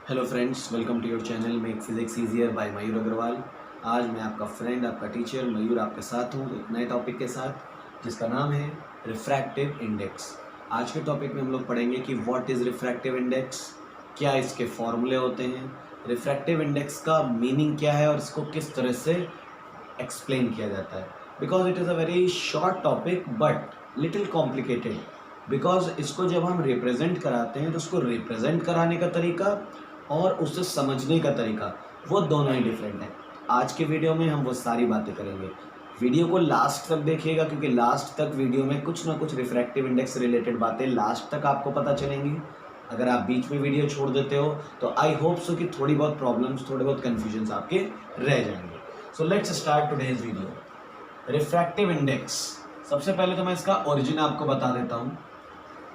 Hello friends, welcome to your channel make physics easier by Mayur Agrawal. आज मैं आपका friend, आपका टीचर मयूर आपके साथ हूँ एक नए टॉपिक के साथ जिसका नाम है रिफ्रैक्टिव इंडेक्स। आज के टॉपिक में हम लोग पढ़ेंगे कि व्हाट इज़ रिफ्रैक्टिव इंडेक्स, क्या इसके फॉर्मूले होते हैं, रिफ्रैक्टिव इंडेक्स का मीनिंग क्या है और इसको किस तरह से एक्सप्लेन किया जाता है। Because it is a very short topic but little complicated. Because इसको जब हम रिप्रेजेंट कराते हैं तो उसको रिप्रेजेंट कराने का तरीका और उसे समझने का तरीका वो दोनों ही डिफरेंट है। आज के वीडियो में हम वो सारी बातें करेंगे। वीडियो को लास्ट तक देखिएगा क्योंकि लास्ट तक वीडियो में कुछ ना कुछ रिफ्रैक्टिव इंडेक्स रिलेटेड बातें लास्ट तक आपको पता चलेंगी। अगर आप बीच में वीडियो छोड़ देते हो तो आई होप सो कि थोड़ी बहुत प्रॉब्लम्स, थोड़े बहुत कन्फ्यूजन्स आपके रह जाएंगे। So let's start today's video. Refractive index, सबसे पहले तो मैं इसका ओरिजिन आपको बता देता हूँ।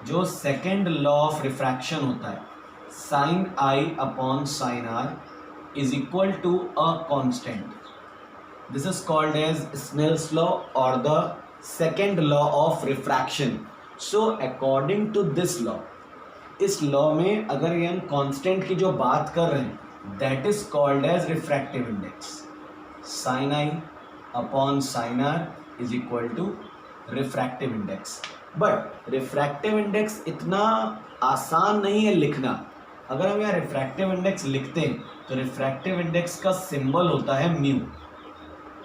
जो सेकेंड लॉ ऑफ रिफ्रैक्शन होता है, sine I upon sine are is equal to a constant, this is called as Snell's law और the second law of refraction. So according to this law, इस law में अगर ये हम constant की जो बात कर रहे हैं that is called as refractive index. Sine I upon sine are is equal to refractive index. But refractive index इतना आसान नहीं है लिखना। अगर हम यहाँ रिफ्रैक्टिव इंडेक्स लिखते हैं तो रिफ्रैक्टिव इंडेक्स का सिंबल होता है mu,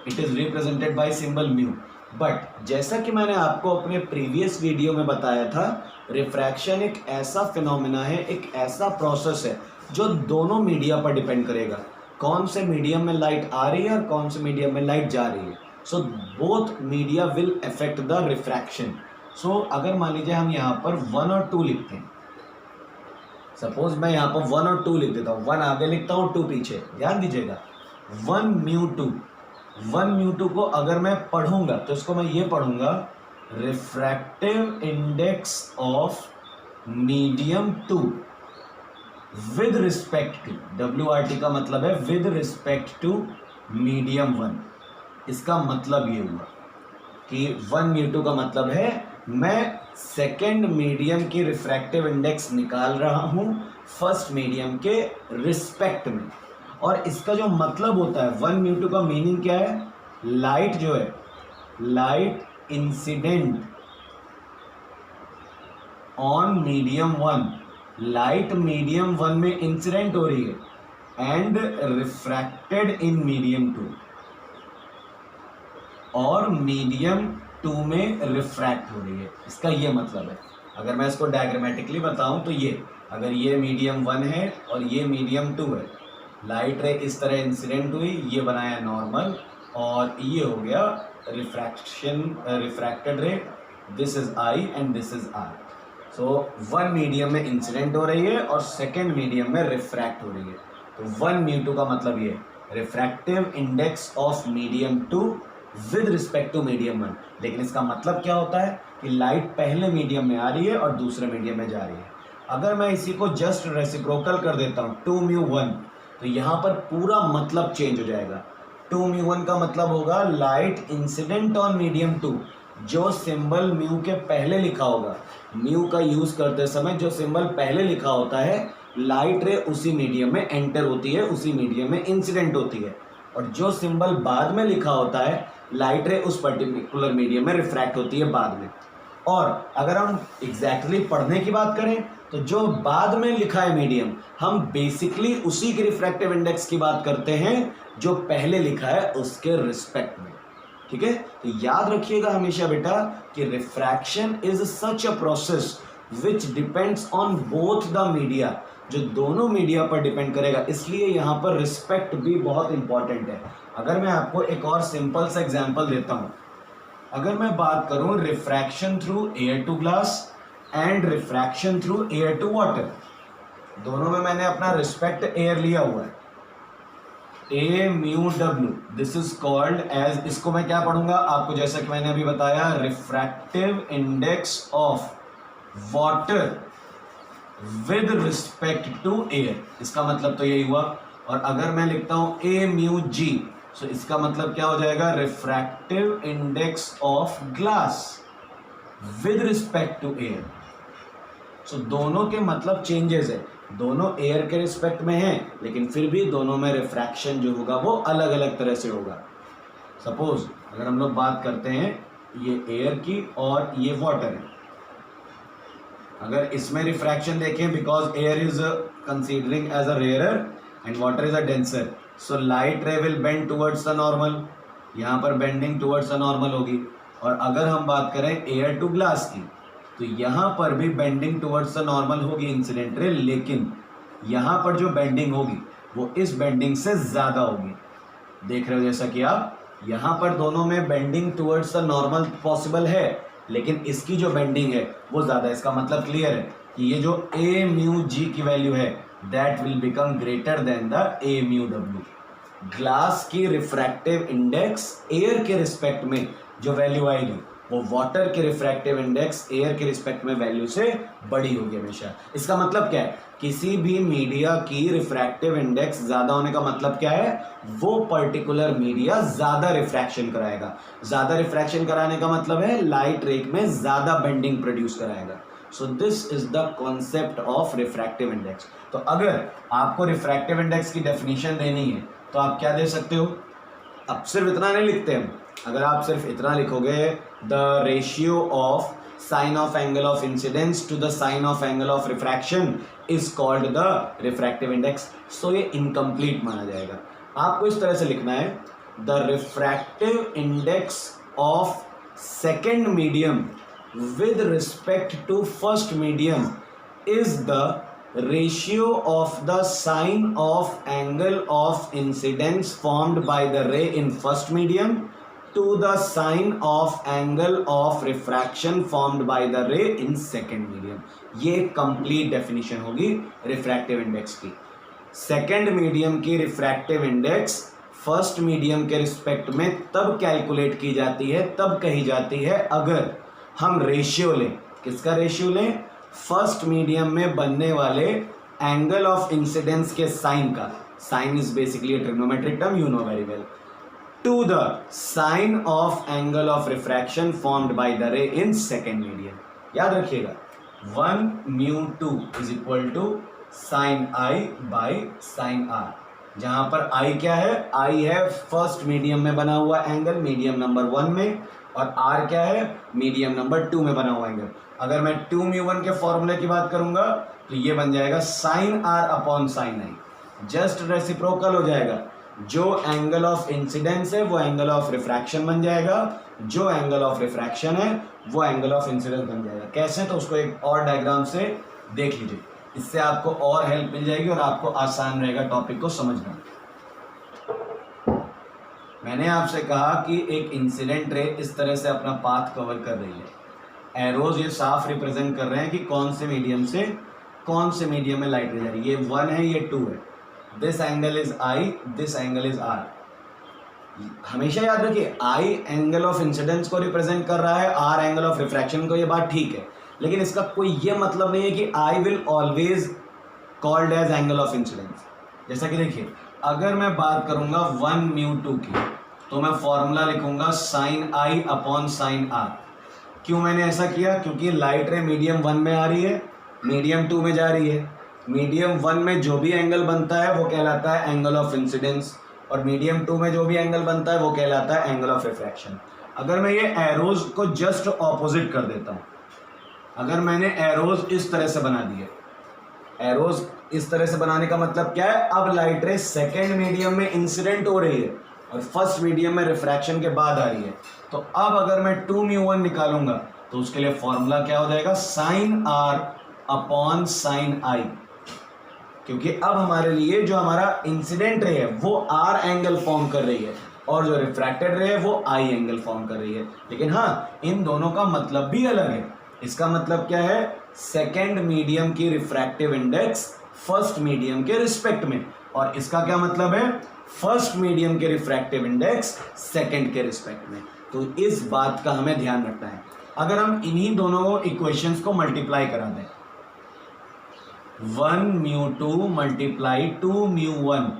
it is represented by symbol mu. But जैसा कि मैंने आपको अपने प्रीवियस वीडियो में बताया था, रिफ्रैक्शन एक ऐसा फिनोमेना है, एक ऐसा प्रोसेस है जो दोनों मीडिया पर डिपेंड करेगा। कौन से मीडियम में लाइट आ रही है और कौन से मीडियम में लाइट जा रही है। So both media will affect the refraction. So अगर मान लीजिए हम यहाँ पर 1 और 2 लिखते हैं, सपोज मैं यहाँ पर 1 और 2 लिख देता हूँ, 1 आगे लिखता हूँ 2 पीछे, ध्यान दीजिएगा 1 म्यू 2। 1 म्यू 2 को अगर मैं पढ़ूंगा तो इसको मैं ये पढ़ूंगा refractive index of medium 2 with respect to, WRT का मतलब है विद रिस्पेक्ट टू मीडियम 1। इसका मतलब ये हुआ कि 1 म्यू 2 का मतलब है मैं सेकेंड मीडियम की रिफ्रैक्टिव इंडेक्स निकाल रहा हूं फर्स्ट मीडियम के रिस्पेक्ट में। और इसका जो मतलब होता है 1 म्यू 2 का मीनिंग क्या है, लाइट जो है, light incident on medium 1, light medium 1 में इंसिडेंट हो रही है एंड रिफ्रैक्टेड इन मीडियम 2, और मीडियम 2 में रिफ्रैक्ट हो रही है। इसका ये मतलब है। अगर मैं इसको डायग्रामेटिकली बताऊं तो ये, अगर ये मीडियम 1 है और ये मीडियम 2 है, लाइट रे इस तरह इंसिडेंट हुई, ये बनाया नॉर्मल और ये हो गया refraction, refracted ray, this is i and this is r. So 1 medium में इंसिडेंट हो रही है और सेकेंड मीडियम में रिफ्रैक्ट हो रही है। तो 1 म्यू 2 का मतलब ये refractive index of medium 2 with respect to medium 1। लेकिन इसका मतलब क्या होता है कि लाइट पहले मीडियम में आ रही है और दूसरे मीडियम में जा रही है। अगर मैं इसी को जस्ट रेसिप्रोकल कर देता हूँ 2 म्यू 1, तो यहाँ पर पूरा मतलब चेंज हो जाएगा। 2 म्यू 1 का मतलब होगा लाइट इंसिडेंट ऑन मीडियम 2। जो सिंबल म्यू के पहले लिखा होगा, म्यू का यूज करते समय जो सिंबल पहले लिखा होता है, लाइट रे उसी मीडियम में एंटर होती है, उसी मीडियम में इंसिडेंट होती है। और जो सिंबल बाद में लिखा होता है, लाइट रे उस पर्टिकुलर मीडियम में रिफ्रैक्ट होती है बाद में। और अगर हम एग्जैक्टली पढ़ने की बात करें तो जो बाद में लिखा है मीडियम, हम बेसिकली उसी के रिफ्रैक्टिव इंडेक्स की बात करते हैं जो पहले लिखा है उसके रिस्पेक्ट में। ठीक है, तो याद रखिएगा हमेशा बेटा कि refraction is such a process which depends on both the media, जो दोनों मीडिया पर डिपेंड करेगा। इसलिए यहाँ पर रिस्पेक्ट भी बहुत इंपॉर्टेंट है। अगर मैं आपको एक और सिंपल सा एग्जांपल देता हूँ, अगर मैं बात करूँ refraction through air to glass and refraction through air to water, दोनों में मैंने अपना रिस्पेक्ट एयर लिया हुआ है, A mu W, this is called as, इसको मैं क्या पढ़ूंगा आपको, जैसा कि मैंने अभी बताया, refractive index of water with respect to air. इसका मतलब तो यही हुआ। और अगर मैं लिखता हूं ए म्यू जी, सो इसका मतलब क्या हो जाएगा, refractive index of glass with respect to air. So दोनों के मतलब चेंजेस है, दोनों एयर के रिस्पेक्ट में है, लेकिन फिर भी दोनों में रिफ्रैक्शन जो होगा वो अलग अलग तरह से होगा। सपोज अगर हम लोग बात करते हैं ये एयर की और ये वाटर है, अगर इसमें रिफ्रैक्शन देखें, because air is considering as a rarer and water is a denser, so light ray will bend towards the normal, यहाँ पर बेंडिंग टुवर्ड्स द नॉर्मल होगी। और अगर हम बात करें एयर टू ग्लास की, तो यहाँ पर भी बेंडिंग टुवर्ड्स द नॉर्मल होगी इंसिडेंट रे, लेकिन यहाँ पर जो बेंडिंग होगी वो इस बेंडिंग से ज़्यादा होगी। देख रहे हो जैसा कि आप यहाँ पर दोनों में bending towards the normal possible है, लेकिन इसकी जो बेंडिंग है वो ज़्यादा। इसका मतलब क्लियर है कि ये जो ए म्यू जी की वैल्यू है that will become greater than the A mu W. Glass की रिफ्रैक्टिव इंडेक्स एयर के रिस्पेक्ट में जो वैल्यू आएगी वो वाटर के रिफ्रैक्टिव इंडेक्स एयर के रिस्पेक्ट में वैल्यू से बड़ी होगी हमेशा। इसका मतलब क्या है, किसी भी मीडिया की रिफ्रैक्टिव इंडेक्स ज़्यादा होने का मतलब क्या है, वो पर्टिकुलर मीडिया ज़्यादा रिफ्रैक्शन कराएगा। ज़्यादा रिफ्रैक्शन कराने का मतलब है लाइट रे में ज़्यादा बेंडिंग प्रोड्यूस कराएगा। So this is the concept of refractive index. तो अगर आपको रिफ्रैक्टिव इंडेक्स की डेफिनेशन देनी है तो आप क्या दे सकते हो, अब सिर्फ इतना नहीं लिखते हम, अगर आप सिर्फ इतना लिखोगे the ratio of sine of angle of incidence to the sine of angle of refraction is called the refractive index, so ये इनकम्प्लीट माना जाएगा। आपको इस तरह से लिखना है the refractive index of second medium with respect to first medium is the ratio of the sine of angle of incidence formed by the ray in first medium to the sine of angle of refraction formed by the ray in second medium। ये complete definition होगी refractive index की। Second medium की refractive index first medium के respect में तब calculate की जाती है, तब कही जाती है अगर हम रेशियो लें। किसका रेशियो लें, फर्स्ट मीडियम में बनने वाले एंगल ऑफ इंसिडेंस के साइन का, sine is basically a trigonometric term, you know very well, to the sine of angle of refraction formed by the ray in second medium. याद रखिएगा 1 μ2 is equal to sine i by sine r, जहां पर आई क्या है, आई है first medium में बना हुआ एंगल मीडियम नंबर 1 में, और आर क्या है, मीडियम नंबर 2 में बना हुआ एंगल। अगर मैं 2μ1 के फॉर्मूले की बात करूंगा तो ये बन जाएगा sine r upon sine i, just reciprocal हो जाएगा। जो एंगल ऑफ इंसिडेंस है वो एंगल ऑफ रिफ्रैक्शन बन जाएगा, जो एंगल ऑफ रिफ्रैक्शन है वो एंगल ऑफ इंसिडेंस बन जाएगा। कैसे, तो उसको एक और डायग्राम से देख लीजिए, इससे आपको और हेल्प मिल जाएगी और आपको आसान रहेगा टॉपिक को समझना। मैंने आपसे कहा कि एक इंसिडेंट रे इस तरह से अपना पाथ कवर कर रही है, एरोज ये साफ रिप्रेजेंट कर रहे हैं कि कौन से मीडियम से कौन से मीडियम में लाइट रे जा रही है। ये 1 है, ये 2 है, this angle is i, this angle is r. हमेशा याद रखिए आई एंगल ऑफ इंसिडेंस को रिप्रेजेंट कर रहा है, आर एंगल ऑफ रिफ्रैक्शन को, ये बात ठीक है, लेकिन इसका कोई ये मतलब नहीं है कि i will always called as angle of incidence. जैसा कि देखिए, अगर मैं बात करूंगा 1 μ2 की, तो मैं फॉर्मूला लिखूंगा साइन आई अपॉन साइन आर। क्यों मैंने ऐसा किया, क्योंकि लाइट रे मीडियम 1 में आ रही है, मीडियम 2 में जा रही है। मीडियम 1 में जो भी एंगल बनता है वो कहलाता है एंगल ऑफ इंसिडेंस, और मीडियम 2 में जो भी एंगल बनता है वो कहलाता है एंगल ऑफ रिफ्रैक्शन। अगर मैं ये एरोज को जस्ट ऑपोजिट कर देता हूँ, अगर मैंने एरोज इस तरह से बना दिए, एरोज इस तरह से बनाने का मतलब क्या है, अब लाइट रे सेकेंड मीडियम में इंसिडेंट हो रही है और फर्स्ट मीडियम में रिफ्रैक्शन के बाद आ रही है। तो अब अगर मैं 2μ1 निकालूंगा तो उसके लिए फॉर्मूला क्या हो जाएगा, साइन आर अपॉन साइन आई, क्योंकि अब हमारे लिए जो हमारा इंसिडेंट रे है वो आर एंगल फॉर्म कर रही है और जो रिफ्रैक्टेड रे है वो आई एंगल फॉर्म कर रही है। लेकिन हाँ, इन दोनों का मतलब भी अलग है। इसका मतलब क्या है, सेकेंड मीडियम की रिफ्रैक्टिव इंडेक्स फर्स्ट मीडियम के रिस्पेक्ट में, और इसका क्या मतलब है, फर्स्ट मीडियम के रिफ्रैक्टिव इंडेक्स सेकेंड के रिस्पेक्ट में। तो इस बात का हमें ध्यान रखना है। अगर हम इन्हीं दोनों इक्वेशंस को मल्टीप्लाई करा दें, 1 μ2 multiply 2μ1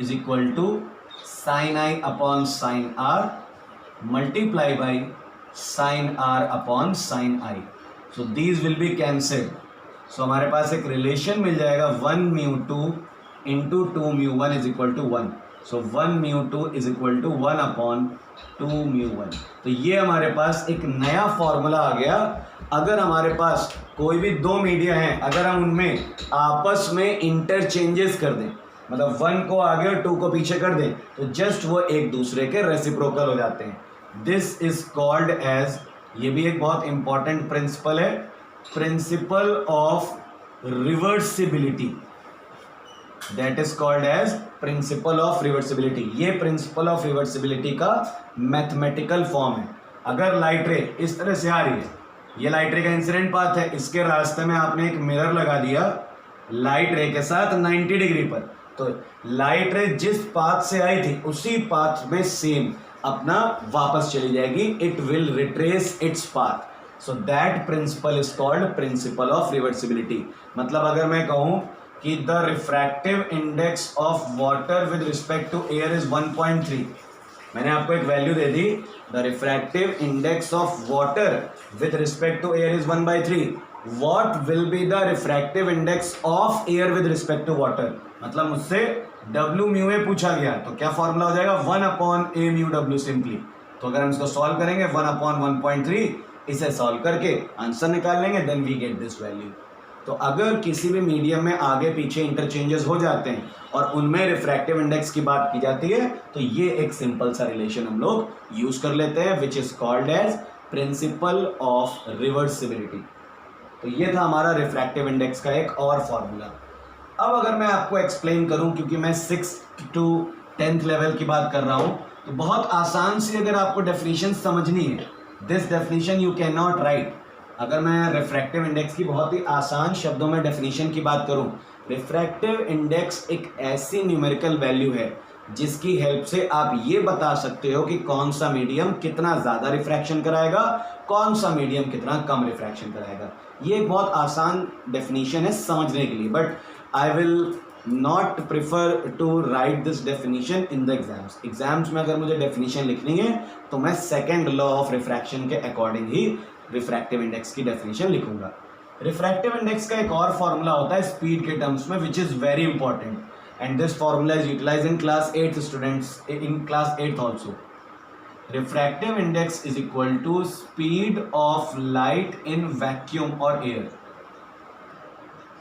is equal to sine I upon sine r multiply by sine r upon sine i, so these will be cancelled, so हमारे पास एक रिलेशन मिल जाएगा 1 mu two into 2 mu one is equal to 1. So 1 mu two is equal to 1 upon 2 mu one. तो ये हमारे पास एक नया फॉर्मूला आ गया. अगर हमारे पास कोई भी दो मीडिया हैं, अगर हम उनमें आपस में इंटरचेंजेस कर दें, मतलब 1 को आगे और 2 को पीछे कर दें, तो जस्ट वो एक दूसरे के रेसिप्रोकल हो जाते हैं. दिस इज कॉल्ड एज, ये भी एक बहुत इंपॉर्टेंट प्रिंसिपल है, principle of reversibility. That is called as principle of reversibility. ये प्रिंसिपल ऑफ रिवर्सिबिलिटी का मैथमेटिकल फॉर्म है. अगर लाइट रे इस तरह से आ रही है, ये लाइट रे का इंसिडेंट पाथ है, इसके रास्ते में आपने एक मिरर लगा दिया लाइट रे के साथ 90 डिग्री पर, तो लाइट रे जिस पाथ से आई थी उसी पाथ में सेम अपना वापस चली जाएगी. It will retrace its path. So that principle is called principle of reversibility. मतलब अगर मैं कहूं कि the refractive index of water with respect to air is 1.3, मैंने आपको एक वैल्यू दे दी, the refractive index of water with respect to air is 1/3. What will be the refractive index of air with respect to water. मतलब मुझसे W mu A पूछा गया, तो क्या फॉर्मूला हो जाएगा 1 अपॉन ए म्यू डब्ल्यू सिंपली. तो अगर हम इसको सॉल्व करेंगे 1 अपॉन 1.3, इसे सॉल्व करके आंसर निकाल लेंगे, then we get this value. तो अगर किसी भी मीडियम में आगे पीछे इंटरचेंजेस हो जाते हैं और उनमें रिफ्रैक्टिव इंडेक्स की बात की जाती है, तो ये एक सिंपल सा रिलेशन हम लोग यूज कर लेते हैं, which is called as principle of reversibility. तो ये था हमारा रिफ्रैक्टिव इंडेक्स का एक और फॉर्मूला. अब अगर मैं आपको एक्सप्लेन करूं, क्योंकि मैं 6th to 10th लेवल की बात कर रहा हूं, तो बहुत आसान सी अगर आपको डेफिनेशन समझनी है, this definition you can not right. अगर मैं रिफ्रैक्टिव इंडेक्स की बहुत ही आसान शब्दों में डेफिनेशन की बात करूं, रिफ्रैक्टिव इंडेक्स एक ऐसी न्यूमेरिकल वैल्यू है जिसकी हेल्प से आप ये बता सकते हो कि कौन सा मीडियम कितना ज़्यादा रिफ्रैक्शन कराएगा, कौन सा मीडियम कितना कम रिफ्रैक्शन कराएगा. ये एक बहुत आसान डेफिनेशन है समझने के लिए, but I will not prefer to write this definition in the exams. Exams में अगर मुझे डेफिनेशन लिखनी है तो मैं सेकेंड लॉ ऑफ रिफ्रैक्शन के अकॉर्डिंग ही रिफ्रैक्टिव इंडेक्स की डेफिनेशन लिखूंगा. रिफ्रैक्टिव इंडेक्स का एक और फॉर्मूला होता है स्पीड के टर्म्स में, which is very important, and this formula is utilized in class 8th students, in class 8th also. Refractive index is equal to speed of light in vacuum or air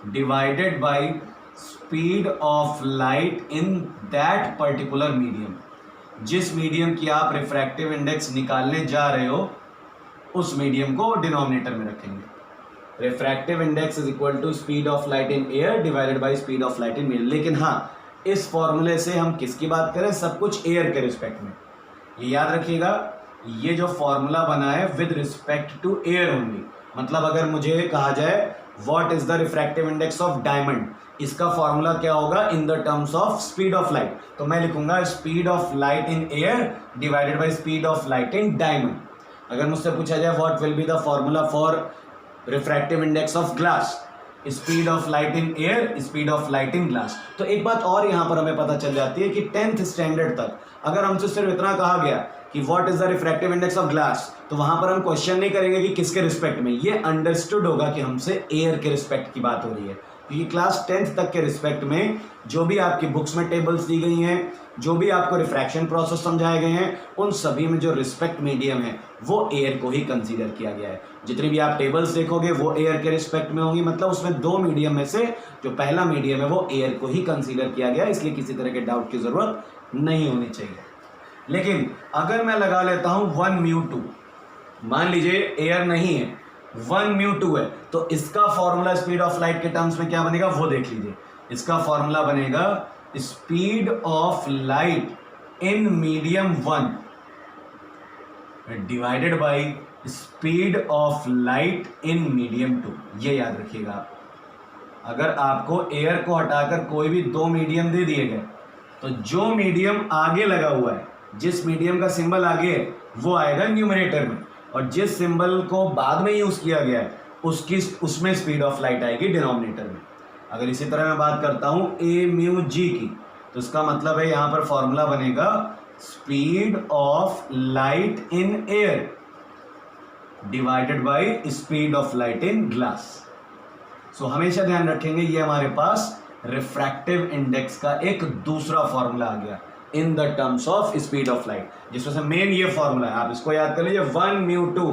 divided by speed of light in that particular medium. जिस medium की आप refractive index निकालने जा रहे हो उस medium को denominator में रखेंगे. Refractive index is equal to speed of light in air divided by speed of light in medium. लेकिन हाँ, इस फॉर्मूले से हम किसकी बात करें, सब कुछ एयर के रिस्पेक्ट में. ये याद रखिएगा, ये जो फॉर्मूला बना है with respect to air only. मतलब अगर मुझे कहा जाए what is the refractive index of diamond, इसका फॉर्मूला क्या होगा in the terms of speed of light, तो मैं लिखूंगा speed of light in air divided by speed of light in diamond. अगर मुझसे पूछा जाए what will be the formula for refractive index of glass, speed of light in air, speed of light in glass. तो एक बात और यहाँ पर हमें पता चल जाती है कि 10th स्टैंडर्ड तक अगर हमसे सिर्फ इतना कहा गया कि what is the refractive index of glass, तो वहां पर हम क्वेश्चन नहीं करेंगे कि किसके रिस्पेक्ट में, ये अंडरस्टूड होगा कि हमसे एयर के रिस्पेक्ट की बात हो रही है. क्योंकि क्लास 10th तक के रिस्पेक्ट में जो भी आपकी बुक्स में टेबल्स दी गई हैं, जो भी आपको रिफ्रैक्शन प्रोसेस समझाए गए हैं, उन सभी में जो रिस्पेक्ट मीडियम है वो एयर को ही कंसीडर किया गया है. जितनी भी आप टेबल्स देखोगे वो एयर के रिस्पेक्ट में होंगी. मतलब उसमें दो मीडियम में से जो पहला मीडियम है वो एयर को ही कंसीडर किया गया है, इसलिए किसी तरह के डाउट की जरूरत नहीं होनी चाहिए. लेकिन अगर मैं लगा लेता हूं 1 म्यू 2, मान लीजिए एयर नहीं है, 1 म्यू 2 है, तो इसका फॉर्मूला स्पीड ऑफ लाइट के टर्म्स में क्या बनेगा वो देख लीजिए. इसका फॉर्मूला बनेगा speed of light in medium 1 divided by speed of light in medium 2. ये याद रखिएगा आप. अगर आपको एयर को हटाकर कोई भी दो मीडियम दे दिए गए, तो जो मीडियम आगे लगा हुआ है, जिस मीडियम का सिंबल आगे है वो आएगा न्यूमरेटर में, और जिस सिंबल को बाद में यूज किया गया है उसमें स्पीड ऑफ लाइट आएगी डिनोमिनेटर में. अगर इसी तरह मैं बात करता हूं ए म्यू जी की, तो इसका मतलब है यहां पर फॉर्मूला बनेगा speed of light in air divided by speed of light in glass. So हमेशा ध्यान रखेंगे ये हमारे पास रिफ्रैक्टिव इंडेक्स का एक दूसरा फॉर्मूला आ गया इन the terms of speed of light, जिसमें से मेन ये फॉर्मूला है, आप इसको याद कर लीजिए 1μ2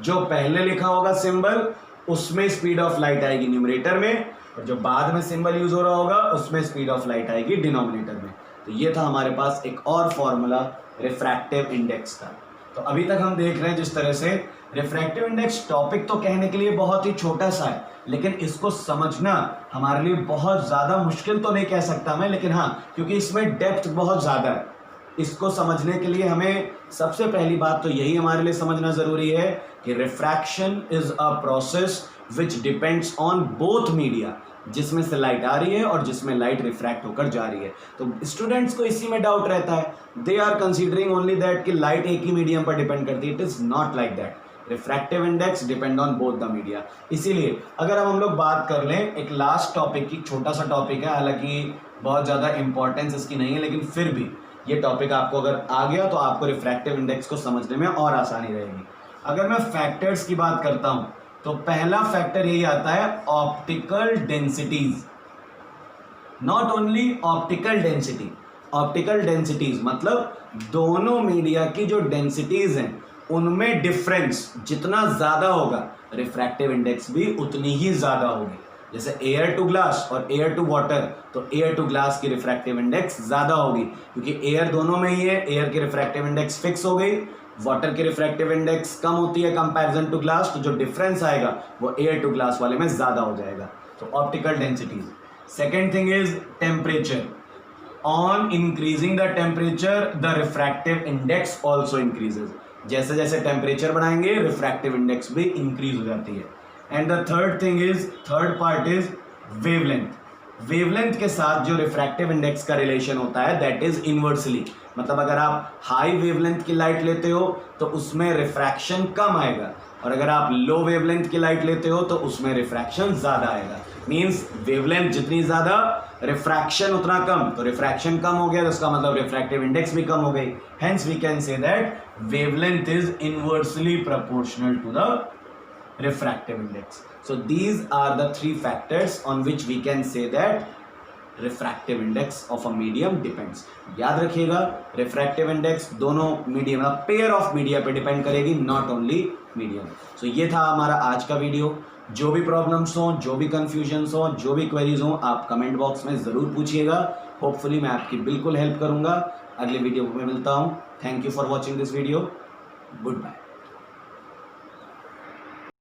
जो पहले लिखा होगा सिंबल उसमें स्पीड ऑफ लाइट आएगी न्यूमरेटर में, और जो बाद में सिंबल यूज हो रहा होगा उसमें स्पीड ऑफ लाइट आएगी डिनोमिनेटर में। तो ये था हमारे पास एक और फॉर्मूला रिफ्रैक्टिव इंडेक्स का। तो अभी तक हम देख रहे हैं जिस तरह से रिफ्रैक्टिव इंडेक्स टॉपिक तो कहने के लिए बहुत ही छोटा सा है, लेकिन इसको समझना हमारे लिए बहुत ज़्यादा मुश्किल तो नहीं कह सकता मैं, लेकिन हाँ क्योंकि इसमें डेप्थ बहुत ज़्यादा है, इसको समझने के लिए हमें सबसे पहली बात तो यही हमारे लिए समझना ज़रूरी है कि refraction is a process which depends on both media, जिसमें से लाइट आ रही है और जिसमें लाइट रिफ्रैक्ट होकर जा रही है। तो स्टूडेंट्स को इसी में डाउट रहता है, they are considering only that कि लाइट एक ही मीडियम पर डिपेंड करती है। It is not like that, refractive index depend on both the media. इसीलिए अगर हम लोग बात कर लें एक लास्ट टॉपिक की, छोटा सा टॉपिक है, हालांकि बहुत ज़्यादा इंपॉर्टेंस इसकी नहीं है, लेकिन फिर भी ये टॉपिक आपको अगर आ गया तो आपको रिफ्रैक्टिव इंडेक्स को समझने में और आसानी रहेगी। अगर मैं फैक्टर्स की बात करता हूँ तो पहला फैक्टर यही आता है optical densities. Not only optical density, optical densities मतलब दोनों मीडिया की जो डेंसिटीज हैं उनमें डिफरेंस जितना ज़्यादा होगा रिफ्रैक्टिव इंडेक्स भी उतनी ही ज़्यादा होगी। जैसे एयर टू ग्लास और एयर टू वाटर, तो एयर टू ग्लास की रिफ्रैक्टिव इंडेक्स ज़्यादा होगी क्योंकि एयर दोनों में ही है, एयर की रिफ्रैक्टिव इंडेक्स फिक्स हो गई। वाटर की रिफ्रैक्टिव इंडेक्स कम होती है कंपैरिजन टू ग्लास, तो जो डिफरेंस आएगा वो एयर टू ग्लास वाले में ज़्यादा हो जाएगा। तो optical densities. Second thing is temperature. On increasing the temperature the refractive index also increases. जैसे जैसे टेम्परेचर बढ़ाएंगे रिफ्रैक्टिव इंडेक्स भी इंक्रीज हो जाती है। And the third thing is, third part is wavelength. Wavelength के साथ जो रिफ्रैक्टिव इंडेक्स का रिलेशन होता है दैट इज इनवर्सली, मतलब अगर आप हाई वेवलेंथ की लाइट लेते हो तो उसमें रिफ्रैक्शन कम आएगा, और अगर आप लो वेवलेंथ की लाइट लेते हो तो उसमें रिफ्रैक्शन ज़्यादा आएगा। मीन्स वेवलेंथ जितनी ज़्यादा रिफ्रैक्शन उतना कम, तो रिफ्रैक्शन कम हो गया तो उसका मतलब रिफ्रैक्टिव इंडेक्स भी कम हो गई। Hence we can say that wavelength is inversely proportional to the refractive index. So these are the three factors on which we can say that refractive index of a medium depends. याद रखिएगा refractive index दोनों medium, pair of media पे depend करेगी, not only medium. सो ये था हमारा आज का वीडियो। जो भी प्रॉब्लम्स हों, जो भी कन्फ्यूजन्स हों, जो भी क्वेरीज हों, आप कमेंट बॉक्स में ज़रूर पूछिएगा। होपफुली मैं आपकी बिल्कुल हेल्प करूँगा। अगले वीडियो में मिलता हूँ। Thank you for watching this video. Good bye.